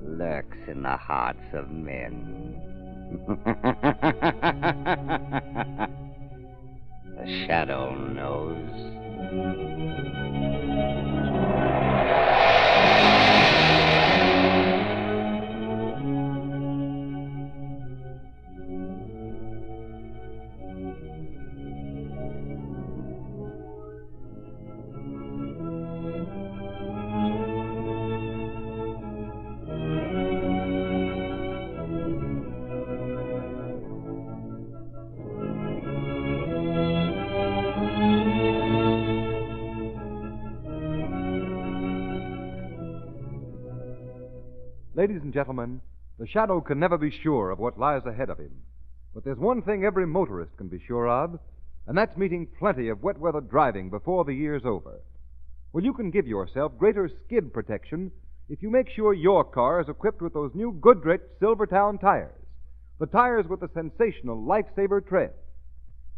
lurks in the hearts of men. The shadow knows. Ladies and gentlemen, the shadow can never be sure of what lies ahead of him. But there's one thing every motorist can be sure of, and that's meeting plenty of wet weather driving before the year's over. Well, you can give yourself greater skid protection if you make sure your car is equipped with those new Goodrich Silvertown tires, the tires with the sensational Lifesaver tread.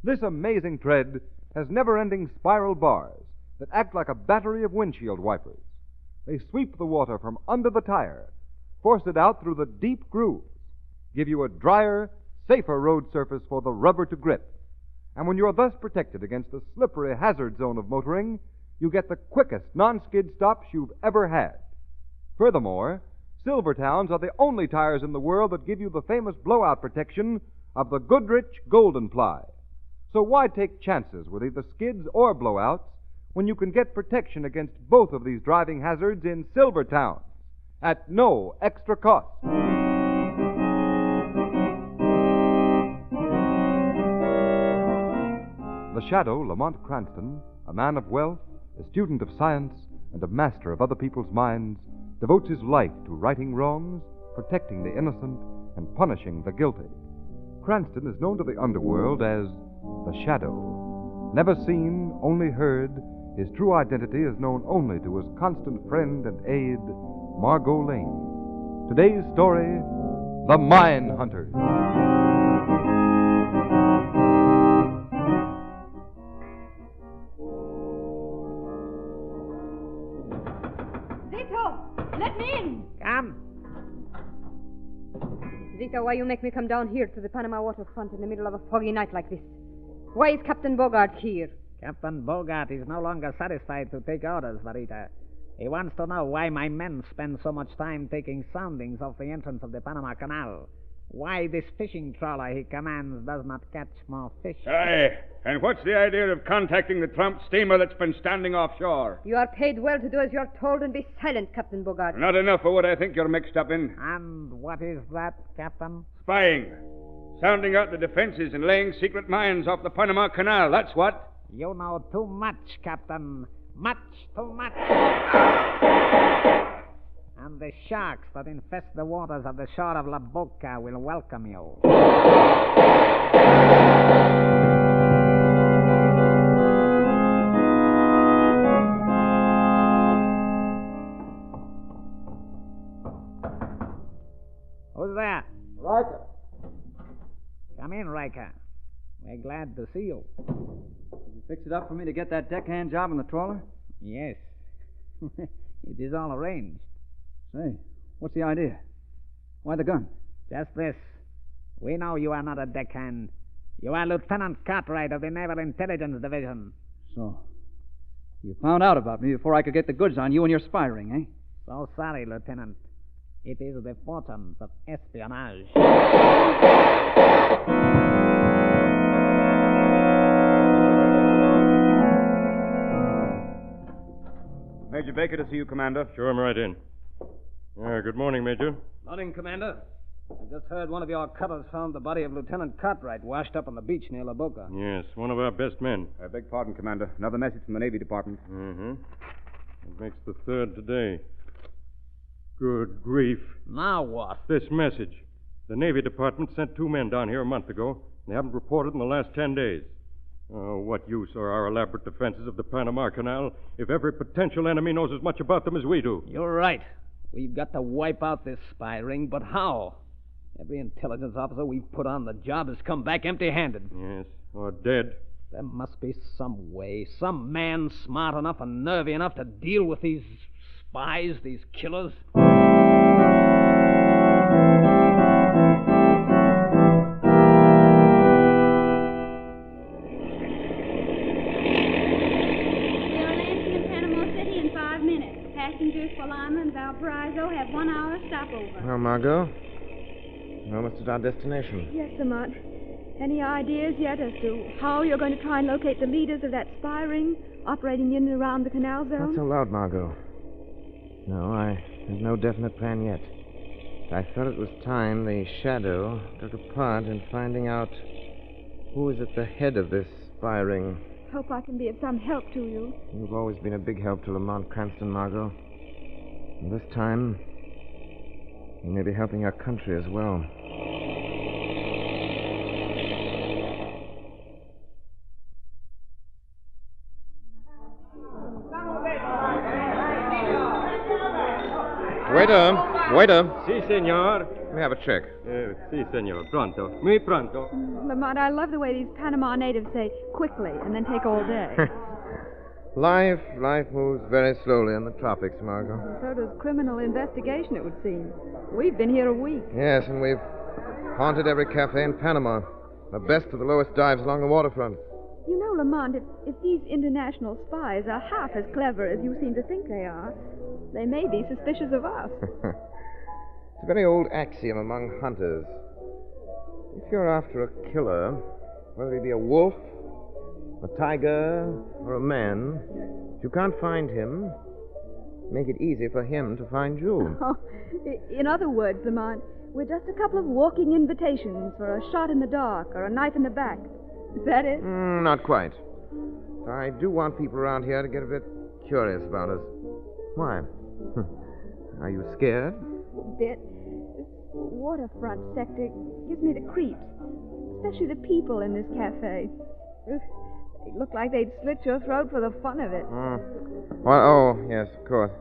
This amazing tread has never-ending spiral bars that act like a battery of windshield wipers. They sweep the water from under the tire, force it out through the deep grooves, give you a drier, safer road surface for the rubber to grip. And when you're thus protected against the slippery hazard zone of motoring, you get the quickest non-skid stops you've ever had. Furthermore, Silvertowns are the only tires in the world that give you the famous blowout protection of the Goodrich Golden Ply. So why take chances with either skids or blowouts when you can get protection against both of these driving hazards in Silvertowns at no extra cost? The shadow, Lamont Cranston, a man of wealth, a student of science, and a master of other people's minds, devotes his life to righting wrongs, protecting the innocent, and punishing the guilty. Cranston is known to the underworld as the Shadow. Never seen, only heard, his true identity is known only to his constant friend and aide, Margot Lane. Today's story, The Mine Hunters. Zito, let me in. Come. Zito, why you make me come down here to the Panama waterfront in the middle of a foggy night like this? Why is Captain Bogart here? Captain Bogart is no longer satisfied to take orders, Varita. He wants to know why my men spend so much time taking soundings off the entrance of the Panama Canal. Why this fishing trawler he commands does not catch more fish. Aye, and what's the idea of contacting the Trump steamer that's been standing offshore? You are paid well to do as you're told and be silent, Captain Bogart. Not enough for what I think you're mixed up in. And what is that, Captain? Spying. Sounding out the defenses and laying secret mines off the Panama Canal, that's what. You know too much, Captain. Much too much. And the sharks that infest the waters of the shore of La Boca will welcome you. Who's there? Riker. Come in, Riker. We're glad to see you. Did you fix it up for me to get that deckhand job on the trawler? Yes. It is all arranged. Say, what's the idea? Why the gun? Just this. We know you are not a deckhand. You are Lieutenant Cartwright of the Naval Intelligence Division. So, you found out about me before I could get the goods on you and your spy ring, eh? So sorry, Lieutenant. It is the fortunes of espionage. Major Baker to see you, Commander. Sure, I'm right in. Good morning, Major. Morning, Commander. I just heard one of your cutters found the body of Lieutenant Cartwright washed up on the beach near La Boca. Yes, one of our best men. I beg pardon, Commander. Another message from the Navy Department. Mm-hmm. It makes the third today. Good grief. Now what? This message. The Navy Department sent 2 men down here a month ago. They haven't reported in the last 10 days. Oh, what use are our elaborate defenses of the Panama Canal if every potential enemy knows as much about them as we do? You're right. We've got to wipe out this spy ring, but how? Every intelligence officer we've put on the job has come back empty-handed. Yes, or dead. There must be some way, some man smart enough and nervy enough to deal with these spies, these killers. Well, Margot, we're almost at our destination. Yes, Lamont. Any ideas yet as to how you're going to try and locate the leaders of that spy ring operating in and around the canal zone? Not so loud, Margot. No, I have no definite plan yet. I felt it was time the Shadow took a part in finding out who is at the head of this spy ring. Hope I can be of some help to you. You've always been a big help to Lamont Cranston, Margot. And this time, you may be helping our country as well. Waiter. Si, senor. Let me have a check. Si, senor. Pronto. Muy pronto. Lamont, I love the way these Panama natives say quickly and then take all day. Life moves very slowly in the tropics, Margot. So does criminal investigation, it would seem. We've been here a week. Yes, and we've haunted every cafe in Panama. The best of the lowest dives along the waterfront. You know, Lamont, if these international spies are half as clever as you seem to think they are, they may be suspicious of us. It's a very old axiom among hunters. If you're after a killer, whether he be a wolf, a tiger, or a man, if you can't find him, make it easy for him to find you. Oh, in other words, Lamont, we're just a couple of walking invitations for a shot in the dark or a knife in the back. Is that it? Not quite. I do want people around here to get a bit curious about us. Why? Are you scared? A bit. This waterfront sector gives me the creeps, especially the people in this cafe. Ugh, they look like they'd slit your throat for the fun of it. Yes, of course.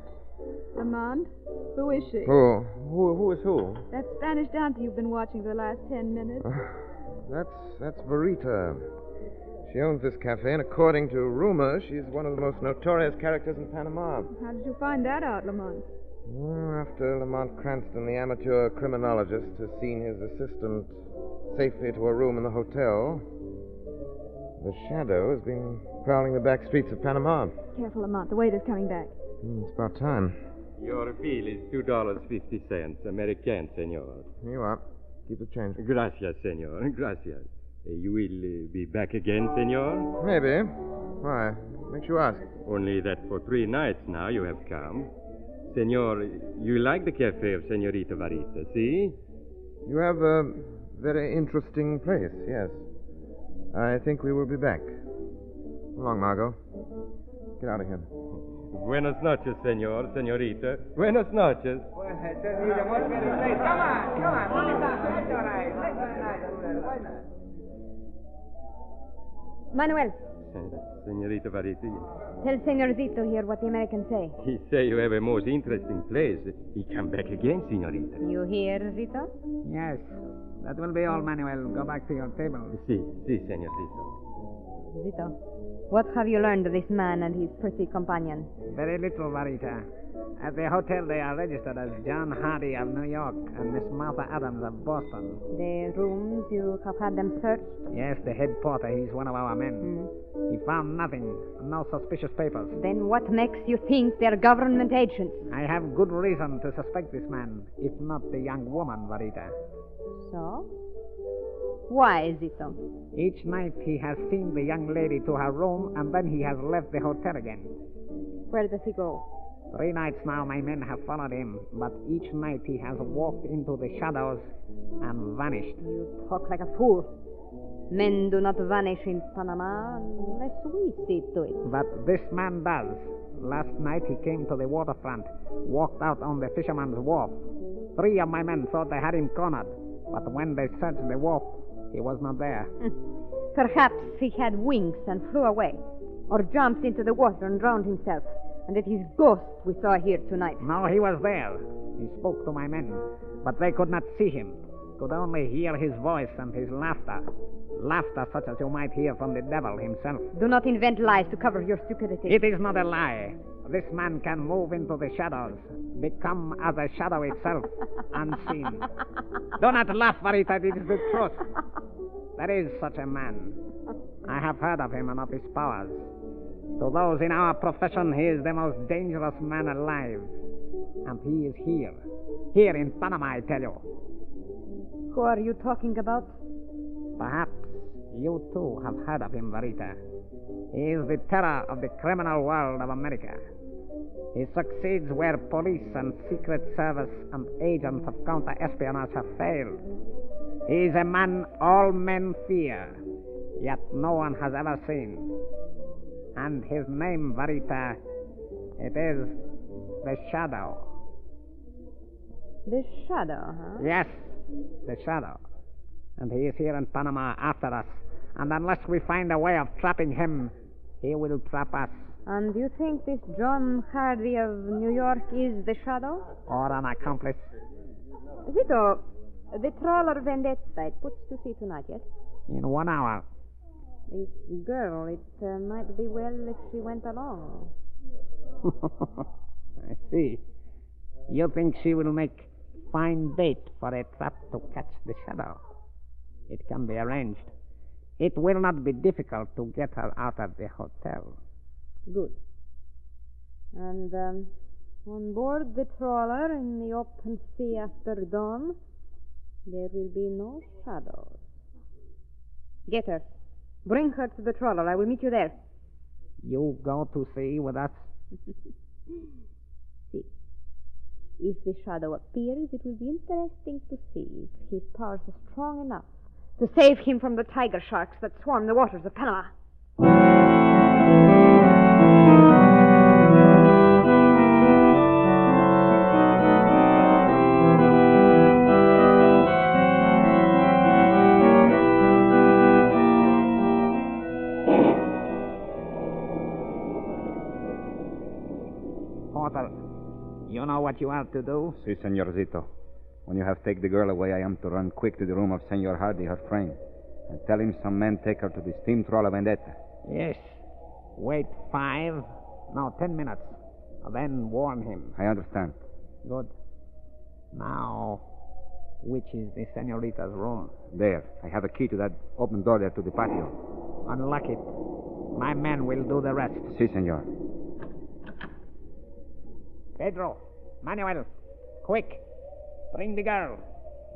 Lamont, who is she? Who is who? That Spanish dancer you've been watching for the last 10 minutes. That's Verita. She owns this cafe, and according to rumor, she's one of the most notorious characters in Panama. How did you find that out, Lamont? After Lamont Cranston, the amateur criminologist, has seen his assistant safely to a room in the hotel, the Shadow has been prowling the back streets of Panama. Careful, Lamont. The waiter's coming back. It's about time. Your bill is $2.50, American, senor. Here you are. Keep the change. Gracias, senor. Gracias. You will be back again, senor? Maybe. Why? Makes you ask. Only that for 3 nights now you have come. Senor, you like the cafe of Senorita Varita, see? You have a very interesting place, yes. I think we will be back. So long, Margot. Get out of here. Buenas noches, senor, senorita. Buenas noches. Manuel, Senorita Varita, tell Senor Zito here what the Americans say. he say you have a most interesting place. He come back again, senorita. You hear, Zito? Yes. That will be all, Manuel. Go back to your table. Si, senor Zito. Zito, what have you learned of this man and his pretty companion? Very little, Varita. At the hotel, they are registered as John Hardy of New York and Miss Martha Adams of Boston. The rooms, you have had them searched? Yes, the head porter, he's one of our men. He found nothing, no suspicious papers. Then what makes you think they're government agents? I have good reason to suspect this man, if not the young woman, Varita. So? Why, Zito? Each night he has seen the young lady to her room, and then he has left the hotel again. Where does he go? 3 nights now my men have followed him, but each night he has walked into the shadows and vanished. You talk like a fool. Men do not vanish in Panama unless we see to it. But this man does. Last night he came to the waterfront, walked out on the fisherman's wharf. 3 of my men thought they had him cornered, but when they searched the wharf, he was not there. Perhaps he had wings and flew away, or jumped into the water and drowned himself, and it is ghost we saw here tonight. No, he was there. He spoke to my men, but they could not see him. Could only hear his voice and his laughter. Laughter such as you might hear from the devil himself. Do not invent lies to cover your stupidity. It is not a lie. This man can move into the shadows, become as a shadow itself, unseen. Do not laugh, Varita. It is the truth. There is such a man. I have heard of him and of his powers. To those in our profession, he is the most dangerous man alive. And he is here. Here in Panama, I tell you. Who are you talking about? Perhaps you too have heard of him, Varita. He is the terror of the criminal world of America. He succeeds where police and secret service and agents of counter-espionage have failed. He is a man all men fear, yet no one has ever seen. And his name, Varita, it is the Shadow. The Shadow, huh? Yes, the Shadow. And he is here in Panama after us. And unless we find a way of trapping him, he will trap us. And do you think this John Hardy of New York is the Shadow? Or an accomplice. Zito, the trawler Vendetta, it puts to sea tonight, yes? In 1 hour. This girl, it might be well if she went along. I see. You think she will make fine bait for a trap to catch the Shadow? It can be arranged. It will not be difficult to get her out of the hotel. Good. And on board the trawler in the open sea after dawn, there will be no shadows. Get her. Bring her to the trawler. I will meet you there. You go to sea with us? See. If the Shadow appears, it will be interesting to see if his powers are strong enough to save him from the tiger sharks that swarm the waters of Panama. Porter, you know what you have to do? Si, Senorcito. When you have take the girl away, I am to run quick to the room of Senor Hardy, her friend, and tell him some men take her to the steam trawler Vendetta. Yes. Wait 10 minutes. Then warn him. I understand. Good. Now, which is the senorita's room? There. I have a key to that open door there to the patio. Unlock it. My men will do the rest. Si, senor. Pedro, Manuel, quick. Bring the girl.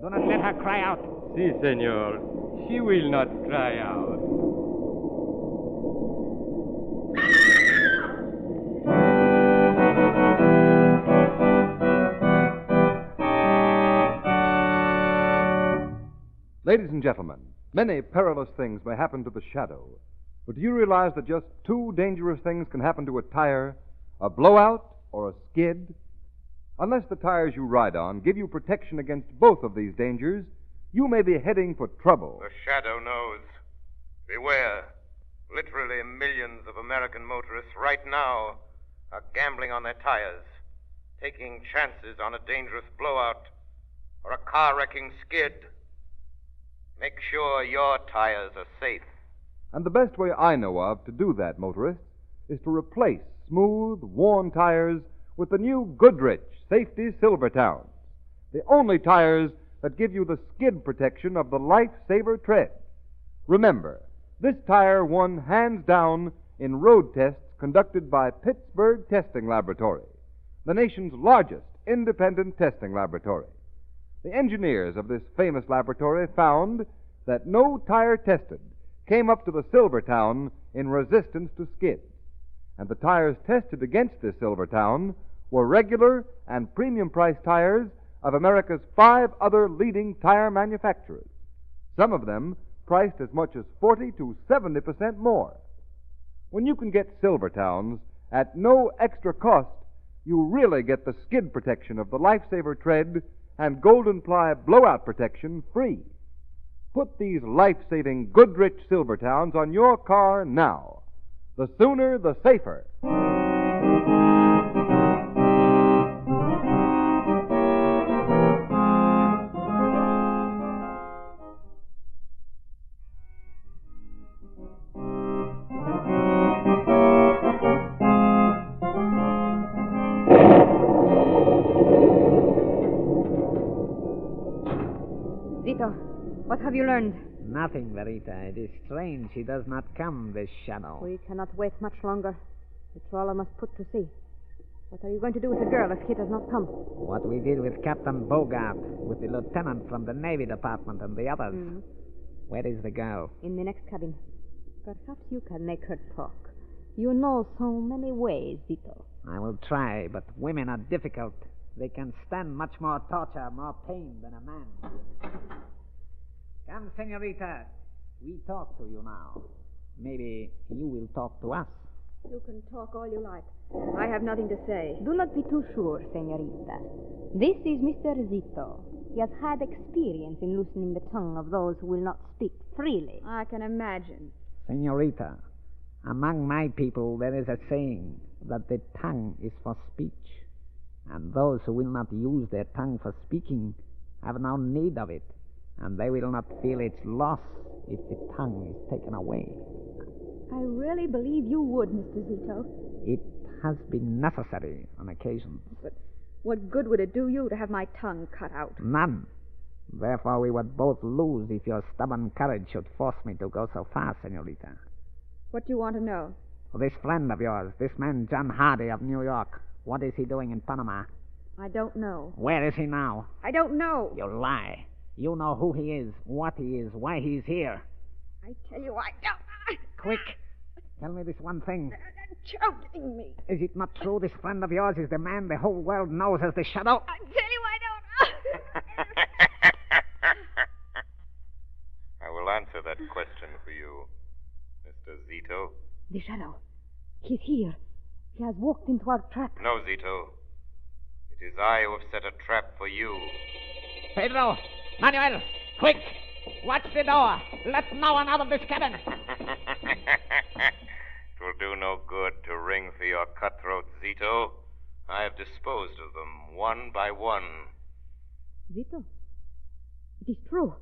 Do not let her cry out. Si, senor. She will not cry out. Ladies and gentlemen, many perilous things may happen to the Shadow, but do you realize that just 2 dangerous things can happen to a tire? A blowout or a skid? Unless the tires you ride on give you protection against both of these dangers, you may be heading for trouble. The Shadow knows. Beware. Literally millions of American motorists right now are gambling on their tires, taking chances on a dangerous blowout or a car-wrecking skid. Make sure your tires are safe. And the best way I know of to do that, motorists, is to replace smooth, worn tires with the new Goodrich Safety Silvertowns, the only tires that give you the skid protection of the Life-Saver tread. Remember, this tire won hands down in road tests conducted by Pittsburgh Testing Laboratory, the nation's largest independent testing laboratory. The engineers of this famous laboratory found that no tire tested came up to the Silvertown in resistance to skids, and the tires tested against this Silvertown were regular and premium-priced tires of America's 5 other leading tire manufacturers, some of them priced as much as 40 to 70% more. When you can get Silvertowns at no extra cost, you really get the skid protection of the Life-Saver tread and Golden Ply blowout protection free. Put these life-saving Goodrich Silvertowns on your car now. The sooner, the safer. Zito, what have you learned? Nothing, Verita. It is strange he does not come, this Shadow. We cannot wait much longer. The trawler must put to sea. What are you going to do with the girl if he does not come? What we did with Captain Bogart, with the lieutenant from the Navy Department and the others. Where is the girl? In the next cabin. Perhaps you can make her talk. You know so many ways, Zito. I will try, but women are difficult. They can stand much more torture, more pain than a man. Come, senorita. We talk to you now. Maybe you will talk to us. You can talk all you like. I have nothing to say. Do not be too sure, senorita. This is Mr. Zito. He has had experience in loosening the tongue of those who will not speak freely. I can imagine. Senorita, among my people there is a saying that the tongue is for speech, and those who will not use their tongue for speaking have no need of it, and they will not feel its loss if the tongue is taken away. I really believe you would, Mr. Zito. It has been necessary on occasion. But what good would it do you to have my tongue cut out? None. Therefore, we would both lose if your stubborn courage should force me to go so far, senorita. What do you want to know? This friend of yours, this man John Hardy of New York, what is he doing in Panama? I don't know. Where is he now? I don't know. You lie. You know who he is, what he is, why he's here. I tell you I don't. Quick, tell me this one thing. They're choking me. Is it not true this friend of yours is the man the whole world knows as the Shadow? I tell you I don't. I will answer that question for you, Mr. Zito. The Shadow. He's here. He has walked into our trap. No, Zito. It is I who have set a trap for you. Pedro! Manuel! Quick! Watch the door! Let no one out of this cabin! It will do no good to ring for your cutthroats, Zito. I have disposed of them one by one. Zito, it is true.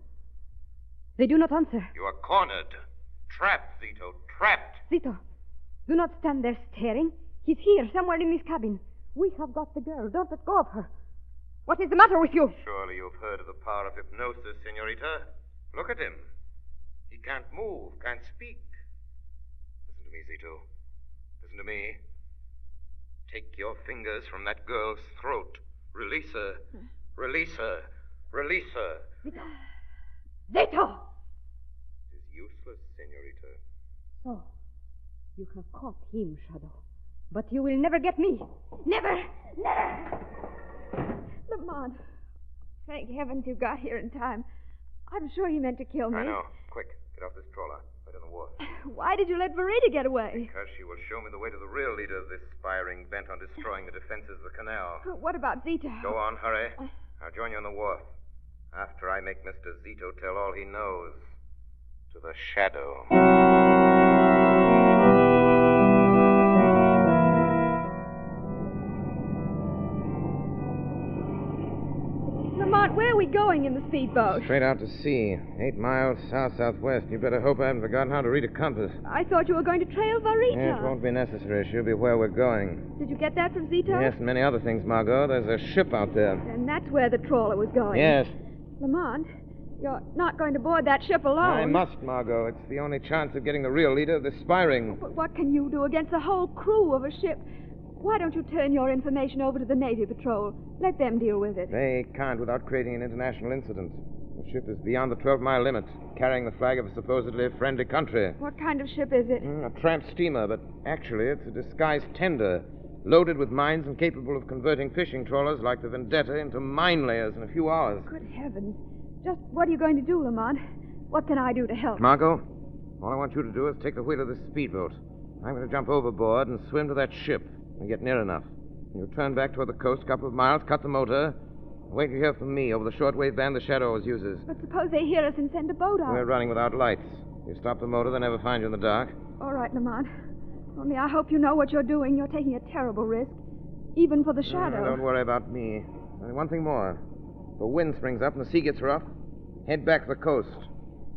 They do not answer. You are cornered. Trapped, Zito. Trapped. Zito, do not stand there staring. He's here, somewhere in this cabin. We have got the girl. Don't let go of her. What is the matter with you? Surely you've heard of the power of hypnosis, senorita. Look at him. He can't move, can't speak. Listen to me, Zito. Listen to me. Take your fingers from that girl's throat. Release her. Release her. Release her. Zito! Zito! It is useless, senorita. So, you have caught him, Shadow. But you will never get me. Never! Never! Lamont, thank heavens you got here in time. I'm sure he meant to kill me. I know. Quick, get off this trawler. Right on the wharf. Why did you let Verita get away? Because she will show me the way to the real leader of this spy ring bent on destroying the defenses of the canal. What about Zito? Go on, hurry. I'll join you on the wharf. After I make Mr. Zito tell all he knows to the Shadow. Lamont, where are we going in the speedboat? Straight out to sea. 8 miles south-southwest. You better hope I haven't forgotten how to read a compass. I thought you were going to trail Verita. It won't be necessary. She'll be where we're going. Did you get that from Zito? Yes, and many other things, Margot. There's a ship out there. And that's where the trawler was going. Yes. Lamont, you're not going to board that ship alone. I must, Margot. It's the only chance of getting the real leader of this spy ring. But what can you do against the whole crew of a ship? Why don't you turn your information over to the Navy Patrol? Let them deal with it. They can't without creating an international incident. The ship is beyond the 12-mile limit, carrying the flag of a supposedly friendly country. What kind of ship is it? A tramp steamer, but actually it's a disguised tender, loaded with mines and capable of converting fishing trawlers like the Vendetta into mine layers in a few hours. Good heavens. Just what are you going to do, Lamont? What can I do to help? Margot, all I want you to do is take the wheel of this speedboat. I'm going to jump overboard and swim to that ship and get near enough. You'll turn back toward the coast a couple of miles, cut the motor, and wait to hear from me over the shortwave band the Shadow always uses. But suppose they hear us and send a boat out. We're running without lights. You stop the motor, they'll never find you in the dark. All right, Lamont. Only I hope you know what you're doing. You're taking a terrible risk, even for the Shadow. Don't worry about me. Only one thing more. If the wind springs up and the sea gets rough, head back to the coast.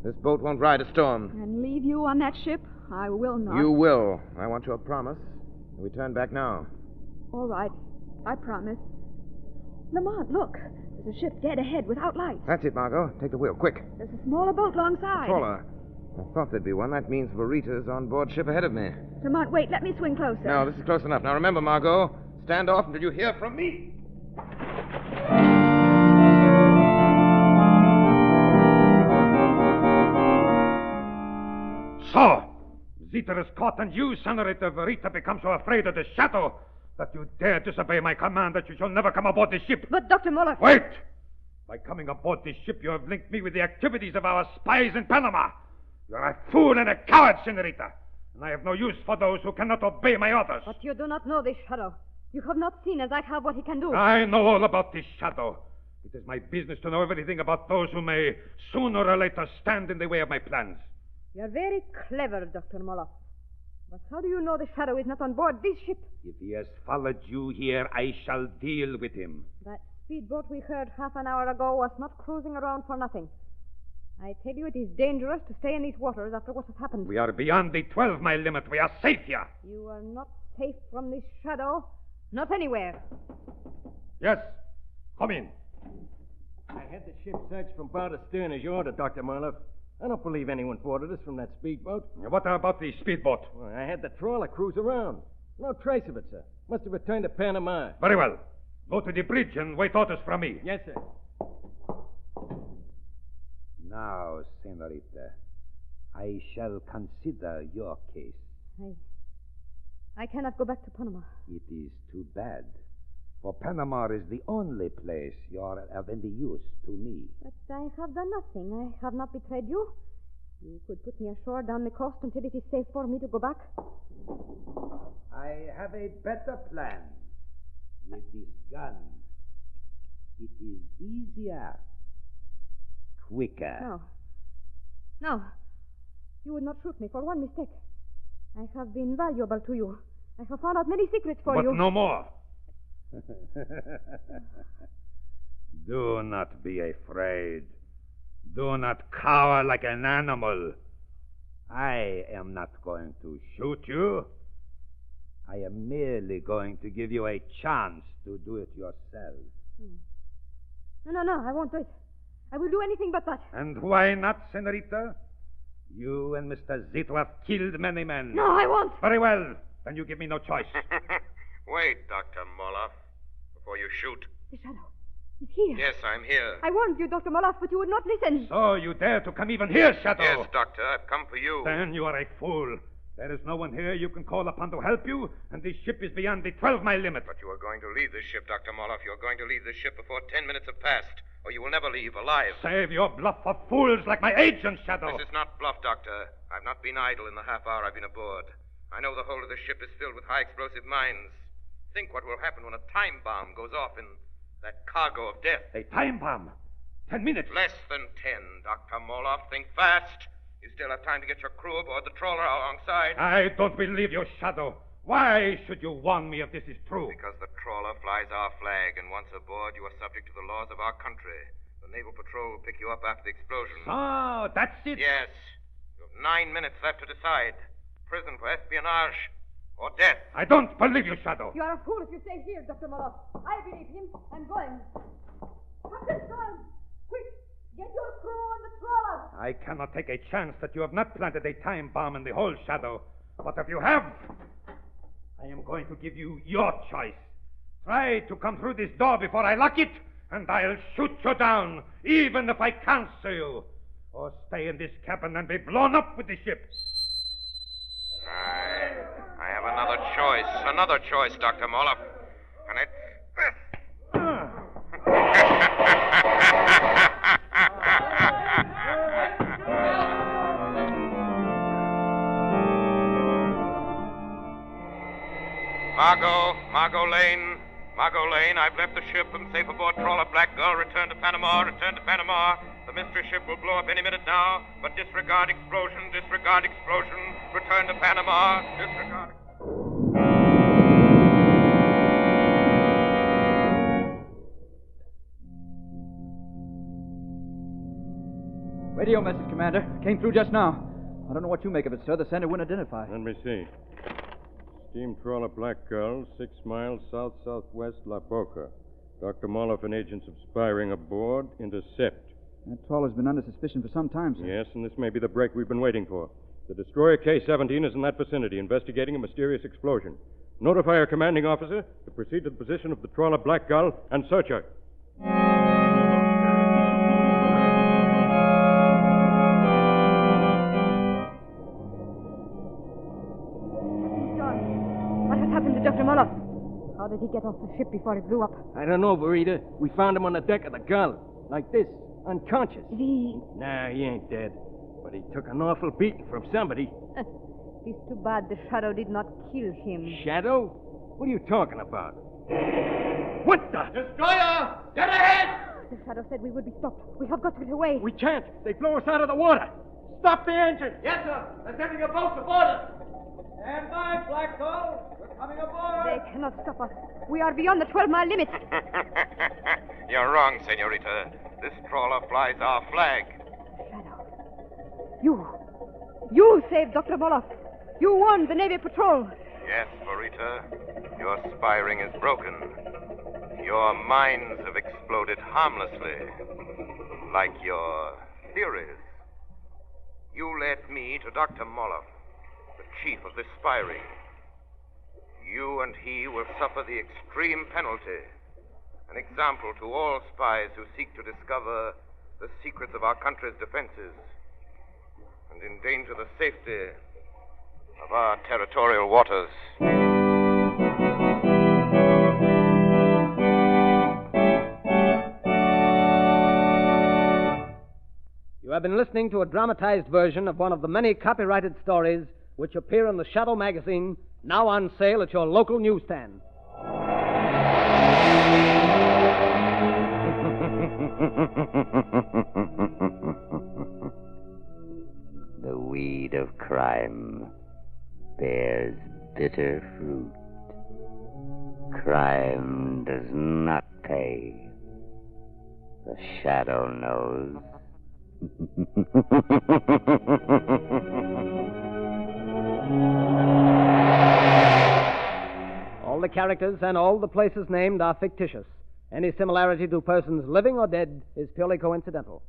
This boat won't ride a storm. And leave you on that ship? I will not. You will. I want your promise. We turn back now. All right. I promise. Lamont, look. There's a ship dead ahead without lights. That's it, Margot. Take the wheel, quick. There's a smaller boat alongside. Trawler. I thought there'd be one. That means Verita's on board ship ahead of me. Lamont, wait. Let me swing closer. No, this is close enough. Now remember, Margot, Stand off until you hear from me. So, Zita is caught, and you, Senorita Verita, become so afraid of the shadow that you dare disobey my command that you shall never come aboard this ship. But, Dr. Muller... Wait! By coming aboard this ship, you have linked me with the activities of our spies in Panama. You're a fool and a coward, Senorita. And I have no use for those who cannot obey my orders. But you do not know this shadow. You have not seen as I have what he can do. I know all about this shadow. It is my business to know everything about those who may, sooner or later, stand in the way of my plans. You're very clever, Dr. Muller. But how do you know the shadow is not on board this ship? If he has followed you here, I shall deal with him. That speedboat we heard half an hour ago was not cruising around for nothing. I tell you, it is dangerous to stay in these waters after what has happened. We are beyond the 12-mile limit. We are safe here. You are not safe from this shadow. Not anywhere. Yes. Come in. I had the ship searched from bow to stern as you ordered, Dr. Marlowe. I don't believe anyone boarded us from that speedboat. What about the speedboat? Well, I had the trawler cruise around. No trace of it, sir. Must have returned to Panama. Very well. Go to the bridge and wait orders from me. Yes, sir. Now, Senorita, I shall consider your case. I cannot go back to Panama. It is too bad. For Panama is the only place you are of any use to me. But I have done nothing. I have not betrayed you. You could put me ashore down the coast until it is safe for me to go back. I have a better plan. With this gun, it is easier, quicker. No. You would not shoot me for one mistake. I have been valuable to you. I have found out many secrets for you. But no more. Do not be afraid. Do not cower like an animal. I am not going to shoot you. I am merely going to give you a chance to do it yourself. No, I won't do it. I will do anything but that. And why not, Senorita? You and Mr. Zito have killed many men. No, I won't. Very well. Then you give me no choice. Wait, Dr. Moloff, before you shoot. The shadow. It's here. Yes, I'm here. I warned you, Dr. Moloff, but you would not listen. So you dare to come even here, Shadow? Yes, Doctor. I've come for you. Then you are a fool. There is no one here you can call upon to help you, and this ship is beyond the 12-mile limit. But you are going to leave this ship, Dr. Moloff. You're going to leave this ship before 10 minutes have passed, or you will never leave alive. Save your bluff for fools like my agent, Shadow. This is not bluff, Doctor. I've not been idle in the half hour I've been aboard. I know the whole of the ship is filled with high explosive mines. Think what will happen when a time bomb goes off in that cargo of death. A time bomb? 10 minutes. Less than 10, Dr. Moloff. Think fast. You still have time to get your crew aboard the trawler alongside. I don't believe you, Shadow. Why should you warn me if this is true? Because the trawler flies our flag, and once aboard, you are subject to the laws of our country. The Naval Patrol will pick you up after the explosion. So, that's it? Yes. You have 9 minutes left to decide. Prison for espionage or death. I don't believe you, Shadow. You are a fool if you stay here, Dr. Moloff. I believe him. I'm going. Captain Stein, quick, get your crew on the trawler. I cannot take a chance that you have not planted a time bomb in the whole, Shadow. But if you have, I am going to give you your choice. Try to come through this door before I lock it, and I'll shoot you down, even if I can't see you. Or stay in this cabin and be blown up with the ship. I have another choice, Dr. Moloff. And it's this. Margot Lane, I've left the ship. I'm safe aboard trawler Black Gull. Return to Panama. The mystery ship will blow up any minute now, but disregard explosion. Return to Panama. Disregard. Radio message, Commander. Came through just now. I don't know what you make of it, sir. The sender wouldn't identify. Let me see. Steam trawler Black Gull, 6 miles south-southwest La Boca. Dr. Moloff and agents of Spiring aboard. Intercept. That trawler's been under suspicion for some time, sir. Yes, and this may be the break we've been waiting for. The destroyer K-17 is in that vicinity, investigating a mysterious explosion. Notify our commanding officer to proceed to the position of the trawler Black Gull and search her. John, what has happened to Dr. Moloff? How did he get off the ship before it blew up? I don't know, Verita. We found him on the deck of the Gull. Like this, unconscious. Is he... Nah, he ain't dead. But he took an awful beating from somebody. It's too bad the Shadow did not kill him. Shadow? What are you talking about? What the? Destroyer! Get ahead! The Shadow said we would be stopped. We have got to get away. We can't. They blow us out of the water. Stop the engine. Yes, sir. They're sending a boat to board us. Stand by, Black Gull. We're coming aboard. They cannot stop us. We are beyond the 12-mile limit. You're wrong, Senorita. This trawler flies our flag. Shadow. You saved Dr. Moloff. You warned the Navy Patrol. Yes, Verita. Your spy ring is broken. Your minds have exploded harmlessly, like your theories. You led me to Dr. Moloff, the chief of this spy ring. You and he will suffer the extreme penalty, an example to all spies who seek to discover the secrets of our country's defenses and endanger the safety of our territorial waters. You have been listening to a dramatized version of one of the many copyrighted stories which appear in the Shadow magazine, now on sale at your local newsstand. The weed of crime bears bitter fruit. Crime does not pay. The Shadow knows. All the characters and all the places named are fictitious. Any similarity to persons living or dead is purely coincidental.